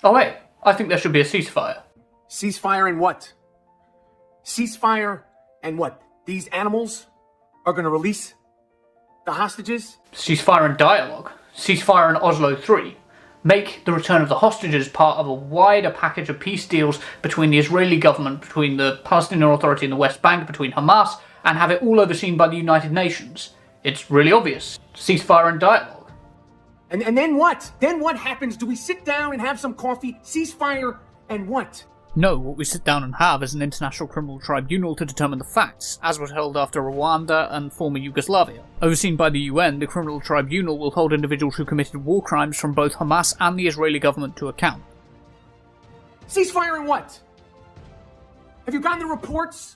Oh wait, I think there should be a ceasefire. Ceasefire and what? Ceasefire and what? These animals are going to release the hostages? Ceasefire and dialogue. Ceasefire and Oslo 3. Make the return of the hostages part of a wider package of peace deals between the Israeli government, between the Palestinian Authority in the West Bank, between Hamas, and have it all overseen by the United Nations. It's really obvious. Ceasefire and dialogue. And then what? Then what happens? Do we sit down and have some coffee? Ceasefire and what? No, what we sit down and have is an international criminal tribunal to determine the facts, as was held after Rwanda and former Yugoslavia. Overseen by the UN, the criminal tribunal will hold individuals who committed war crimes from both Hamas and the Israeli government to account. Ceasefire and what? Have you gotten the reports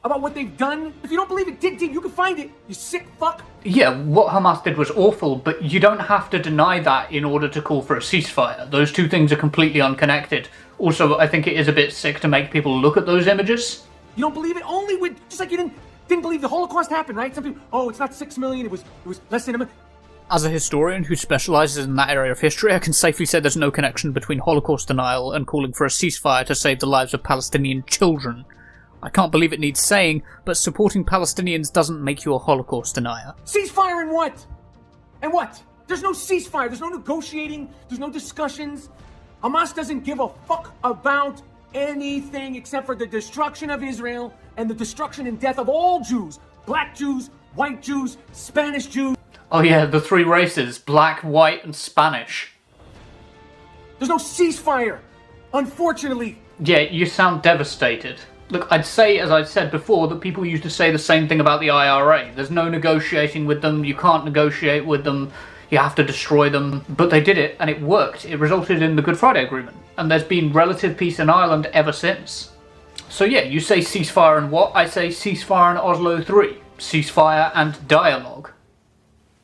about what they've done? If you don't believe it, dig deep, you can find it, you sick fuck. Yeah, what Hamas did was awful, but you don't have to deny that in order to call for a ceasefire. Those two things are completely unconnected. Also, I think it is a bit sick to make people look at those images. You don't believe it? Only with, just like you didn't believe the Holocaust happened, right? Some people, oh, it's not 6 million, it was less than a million. As a historian who specialises in that area of history, I can safely say there's no connection between Holocaust denial and calling for a ceasefire to save the lives of Palestinian children. I can't believe it needs saying, but supporting Palestinians doesn't make you a Holocaust denier. Ceasefire and what? And what? There's no ceasefire, there's no negotiating, there's no discussions. Hamas doesn't give a fuck about anything except for the destruction of Israel and the destruction and death of all Jews. Black Jews, white Jews, Spanish Jews. Oh yeah, the three races, black, white and Spanish. There's no ceasefire, unfortunately. Yeah, you sound devastated. Look, I'd say, as I'd said before, that people used to say the same thing about the IRA. There's no negotiating with them, you can't negotiate with them, you have to destroy them. But they did it, and it worked. It resulted in the Good Friday Agreement. And there's been relative peace in Ireland ever since. So yeah, you say ceasefire and what? I say ceasefire and Oslo 3. Ceasefire and dialogue.